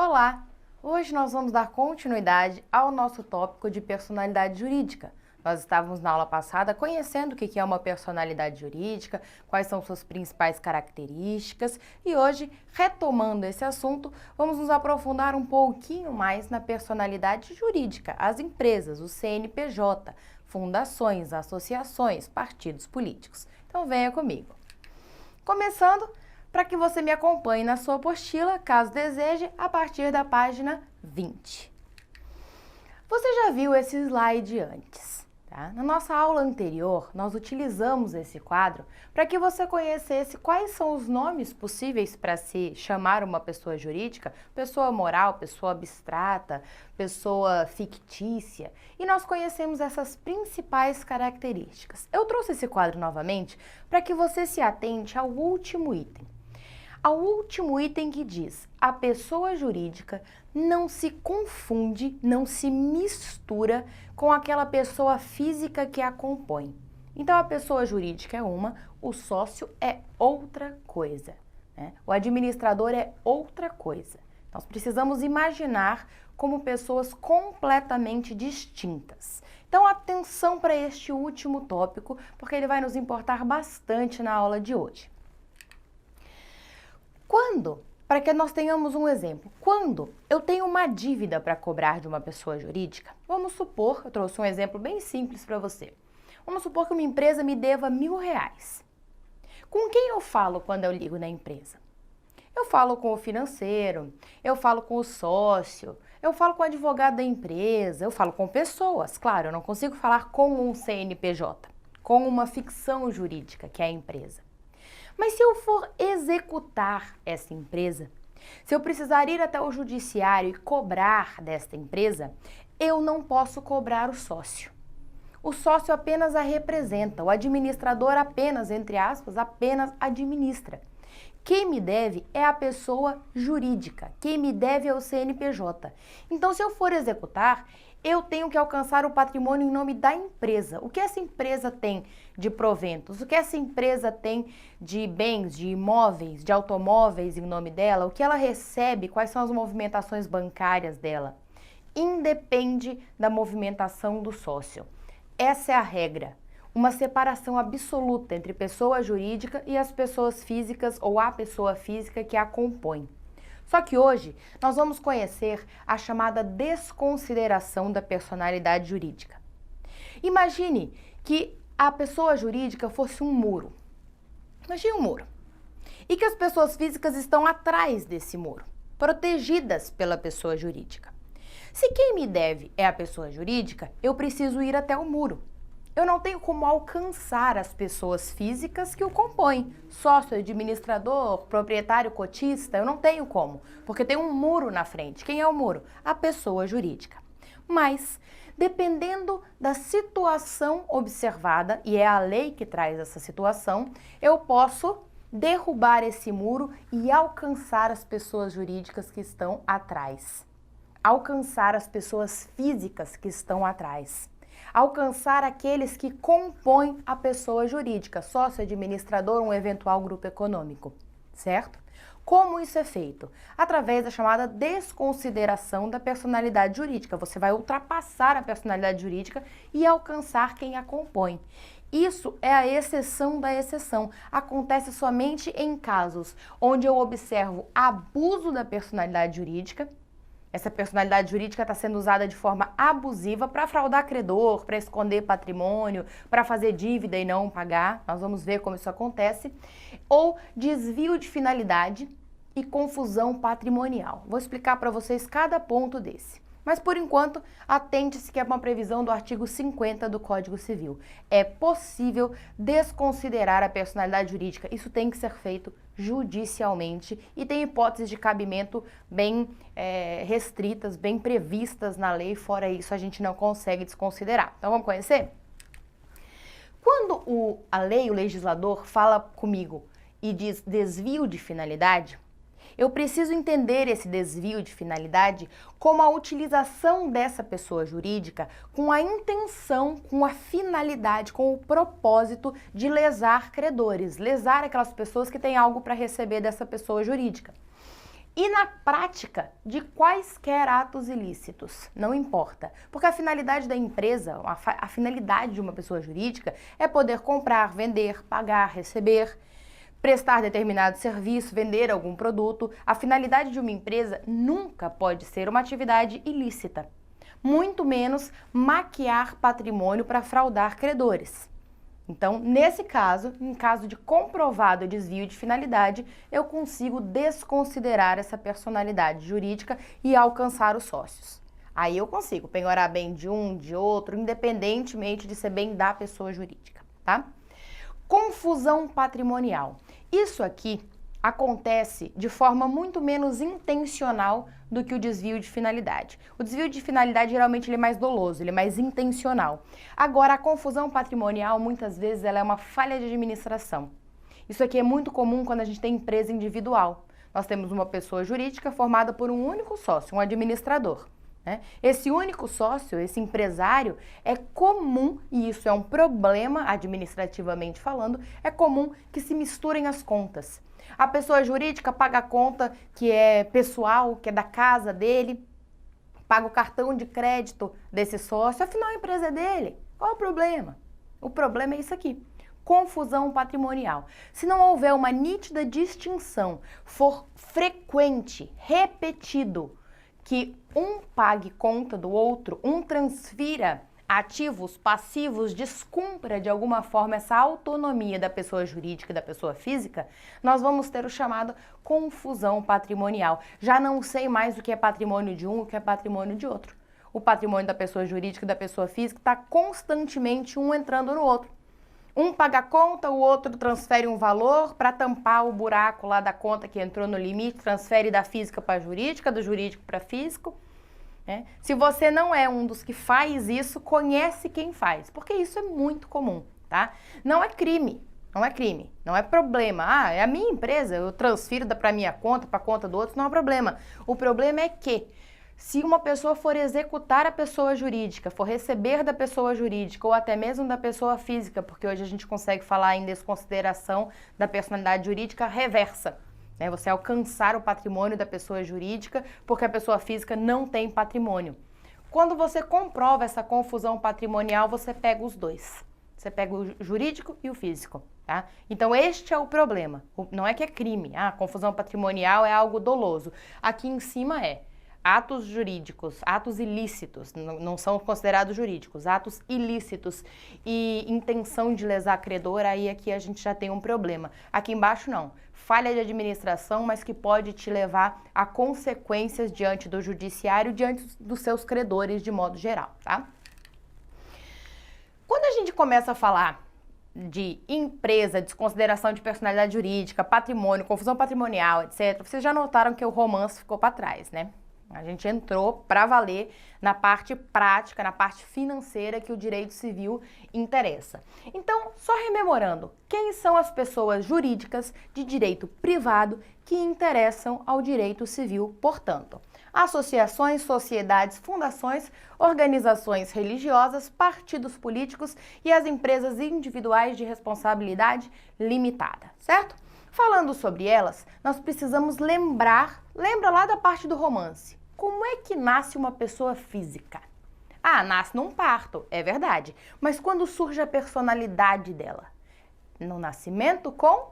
Olá! Hoje nós vamos dar continuidade ao nosso tópico de personalidade jurídica. Nós estávamos na aula passada conhecendo o que é uma personalidade jurídica, quais são suas principais características e hoje, retomando esse assunto, vamos nos aprofundar um pouquinho mais na personalidade jurídica, as empresas, o CNPJ, fundações, associações, partidos políticos. Então venha comigo. Começando, para que você me acompanhe na sua apostila, caso deseje, a partir da página 20. Você já viu esse slide antes, tá? Na nossa aula anterior, nós utilizamos esse quadro para que você conhecesse quais são os nomes possíveis para se chamar uma pessoa jurídica, pessoa moral, pessoa abstrata, pessoa fictícia, e nós conhecemos essas principais características. Eu trouxe esse quadro novamente para que você se atente ao último item. Ao último item que diz, a pessoa jurídica não se confunde, não se mistura com aquela pessoa física que a compõe. Então, a pessoa jurídica é uma, o sócio é outra coisa, né? O administrador é outra coisa. Nós precisamos imaginar como pessoas completamente distintas. Então, atenção para este último tópico, porque ele vai nos importar bastante na aula de hoje. Para que nós tenhamos um exemplo, quando eu tenho uma dívida para cobrar de uma pessoa jurídica, vamos supor, eu trouxe um exemplo bem simples para você. Vamos supor que uma empresa me deva R$1.000. Com quem eu falo quando eu ligo na empresa? Eu falo com o financeiro, eu falo com o sócio, eu falo com o advogado da empresa, eu falo com pessoas, claro, eu não consigo falar com um CNPJ, com uma ficção jurídica, que é a empresa. Mas se eu for executar essa empresa, se eu precisar ir até o judiciário e cobrar desta empresa, eu não posso cobrar o sócio. O sócio apenas a representa, o administrador apenas, entre aspas, apenas administra. Quem me deve é a pessoa jurídica, quem me deve é o CNPJ. Então, se eu for executar, eu tenho que alcançar o patrimônio em nome da empresa. O que essa empresa tem de proventos? O que essa empresa tem de bens, de imóveis, de automóveis em nome dela? O que ela recebe? Quais são as movimentações bancárias dela? Independe da movimentação do sócio. Essa é a regra. Uma separação absoluta entre pessoa jurídica e as pessoas físicas ou a pessoa física que a compõe. Só que hoje nós vamos conhecer a chamada desconsideração da personalidade jurídica. Imagine que a pessoa jurídica fosse um muro. Imagine um muro. E que as pessoas físicas estão atrás desse muro, protegidas pela pessoa jurídica. Se quem me deve é a pessoa jurídica, eu preciso ir até o muro. Eu não tenho como alcançar as pessoas físicas que o compõem. Sócio, administrador, proprietário, cotista, eu não tenho como, porque tem um muro na frente. Quem é o muro? A pessoa jurídica. Mas, dependendo da situação observada, e é a lei que traz essa situação, eu posso derrubar esse muro e alcançar as pessoas jurídicas que estão atrás. Alcançar as pessoas físicas que estão atrás. Alcançar aqueles que compõem a pessoa jurídica, sócio, administrador, um eventual grupo econômico, certo? Como isso é feito? Através da chamada desconsideração da personalidade jurídica. Você vai ultrapassar a personalidade jurídica e alcançar quem a compõe. Isso é a exceção da exceção. Acontece somente em casos onde eu observo abuso da personalidade jurídica. Essa personalidade jurídica está sendo usada de forma abusiva para fraudar credor, para esconder patrimônio, para fazer dívida e não pagar. Nós vamos ver como isso acontece. Ou desvio de finalidade e confusão patrimonial. Vou explicar para vocês cada ponto desse. Mas, por enquanto, atente-se que é uma previsão do artigo 50 do Código Civil. É possível desconsiderar a personalidade jurídica. Isso tem que ser feito judicialmente e tem hipóteses de cabimento bem restritas, bem previstas na lei. Fora isso, a gente não consegue desconsiderar. Então, vamos conhecer? Quando a lei, o legislador, fala comigo e diz desvio de finalidade, eu preciso entender esse desvio de finalidade como a utilização dessa pessoa jurídica com a intenção, com a finalidade, com o propósito de lesar credores, lesar aquelas pessoas que têm algo para receber dessa pessoa jurídica. e na prática de quaisquer atos ilícitos, não importa, porque a finalidade da empresa, a finalidade de uma pessoa jurídica é poder comprar, vender, pagar, receber, prestar determinado serviço, vender algum produto. A finalidade de uma empresa nunca pode ser uma atividade ilícita, muito menos maquiar patrimônio para fraudar credores. Então, nesse caso, em caso de comprovado desvio de finalidade, eu consigo desconsiderar essa personalidade jurídica e alcançar os sócios. Aí eu consigo penhorar bem de um, de outro, independentemente de ser bem da pessoa jurídica, tá? Confusão patrimonial. Isso aqui acontece de forma muito menos intencional do que o desvio de finalidade. O desvio de finalidade geralmente ele é mais doloso, ele é mais intencional. Agora, a confusão patrimonial, muitas vezes, ela é uma falha de administração. Isso aqui é muito comum quando a gente tem empresa individual. Nós temos uma pessoa jurídica formada por um único sócio, um administrador. Esse único sócio, esse empresário, é comum, e isso é um problema administrativamente falando, é comum que se misturem as contas. A pessoa jurídica paga a conta que é pessoal, que é da casa dele, paga o cartão de crédito desse sócio, afinal a empresa é dele. Qual o problema? O problema é isso aqui. Confusão patrimonial. Se não houver uma nítida distinção, for frequente, repetido, que um pague conta do outro, um transfira ativos, passivos, descumpra de alguma forma essa autonomia da pessoa jurídica e da pessoa física, nós vamos ter o chamado confusão patrimonial. Já não sei mais o que é patrimônio de um e o que é patrimônio de outro. O patrimônio da pessoa jurídica e da pessoa física está constantemente um entrando no outro. Um paga a conta, o outro transfere um valor para tampar o buraco lá da conta que entrou no limite, transfere da física para a jurídica, do jurídico para físico. Se você não é um dos que faz isso, conhece quem faz, porque isso é muito comum, tá? Não é crime, não é problema. É a minha empresa, eu transfiro para minha conta, para a conta do outro, não é problema. O problema é que se uma pessoa for executar a pessoa jurídica, for receber da pessoa jurídica ou até mesmo da pessoa física, porque hoje a gente consegue falar em desconsideração da personalidade jurídica reversa, você alcançar o patrimônio da pessoa jurídica porque a pessoa física não tem patrimônio. Quando você comprova essa confusão patrimonial, você pega os dois. Você pega o jurídico e o físico, tá? Então este é o problema. Não é que é crime, confusão patrimonial é algo doloso. Aqui em cima atos jurídicos, atos ilícitos, não são considerados jurídicos, atos ilícitos e intenção de lesar credor, aí aqui a gente já tem um problema. Aqui embaixo não, falha de administração, mas que pode te levar a consequências diante do judiciário, diante dos seus credores de modo geral, tá? Quando a gente começa a falar de empresa, desconsideração de personalidade jurídica, patrimônio, confusão patrimonial, etc., vocês já notaram que o romance ficou para trás, né? A gente entrou para valer na parte prática, na parte financeira que o direito civil interessa. Então, só rememorando, quem são as pessoas jurídicas de direito privado que interessam ao direito civil, portanto? Associações, sociedades, fundações, organizações religiosas, partidos políticos e as empresas individuais de responsabilidade limitada, certo? Falando sobre elas, nós precisamos lembra lá da parte do romance. Como é que nasce uma pessoa física? Nasce num parto, é verdade. Mas quando surge a personalidade dela? No nascimento com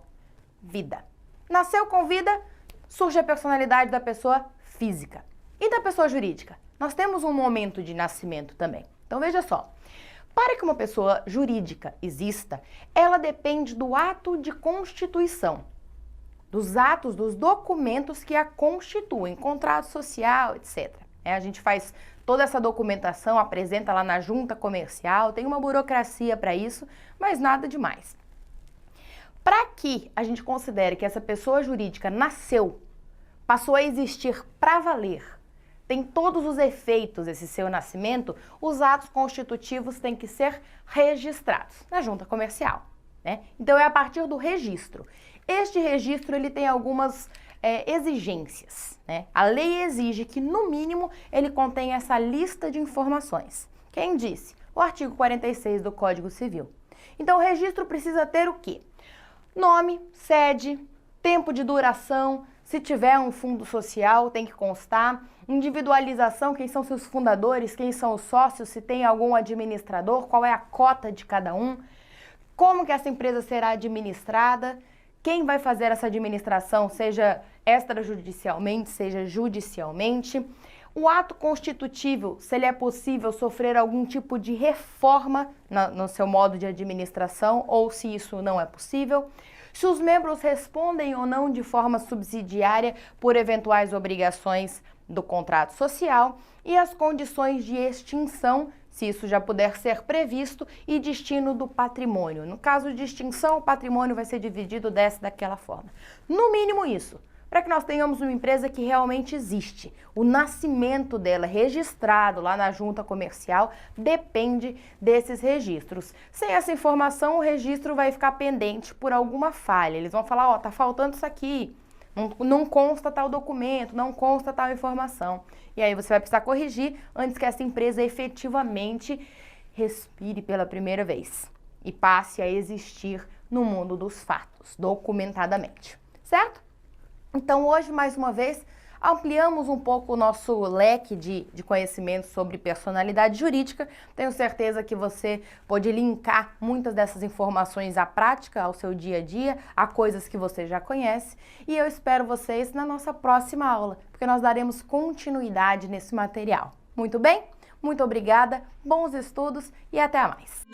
vida. Nasceu com vida, surge a personalidade da pessoa física. E da pessoa jurídica? Nós temos um momento de nascimento também. Então veja só. Para que uma pessoa jurídica exista, ela depende do ato de constituição, dos atos, dos documentos que a constituem, contrato social, etc. A gente faz toda essa documentação, apresenta lá na junta comercial, tem uma burocracia para isso, mas nada demais. Para que a gente considere que essa pessoa jurídica nasceu, passou a existir para valer, tem todos os efeitos esse seu nascimento, os atos constitutivos têm que ser registrados na junta comercial, Então é a partir do registro. Este registro ele tem algumas exigências, A lei exige que, no mínimo, ele contenha essa lista de informações. Quem disse? O artigo 46 do Código Civil. Então, o registro precisa ter o quê? Nome, sede, tempo de duração, Se tiver um fundo social, tem que constar. Individualização, quem são seus fundadores, quem são os sócios, se tem algum administrador, qual é a cota de cada um, como que essa empresa será administrada, quem vai fazer essa administração, seja extrajudicialmente, seja judicialmente. O ato constitutivo, se ele é possível sofrer algum tipo de reforma no seu modo de administração ou se isso não é possível. Se os membros respondem ou não de forma subsidiária por eventuais obrigações do contrato social e as condições de extinção, se isso já puder ser previsto, e destino do patrimônio. No caso de extinção, o patrimônio vai ser dividido daquela forma. No mínimo isso, para que nós tenhamos uma empresa que realmente existe. O nascimento dela, registrado lá na junta comercial, depende desses registros. Sem essa informação, o registro vai ficar pendente por alguma falha. Eles vão falar, ó, tá faltando isso aqui, não consta tal documento, não consta tal informação. E aí você vai precisar corrigir antes que essa empresa efetivamente respire pela primeira vez e passe a existir no mundo dos fatos, documentadamente. Certo? Então hoje, mais uma vez, ampliamos um pouco o nosso leque de conhecimentos sobre personalidade jurídica. Tenho certeza que você pode linkar muitas dessas informações à prática, ao seu dia a dia, a coisas que você já conhece. E eu espero vocês na nossa próxima aula, porque nós daremos continuidade nesse material. Muito bem? Muito obrigada, bons estudos e até mais!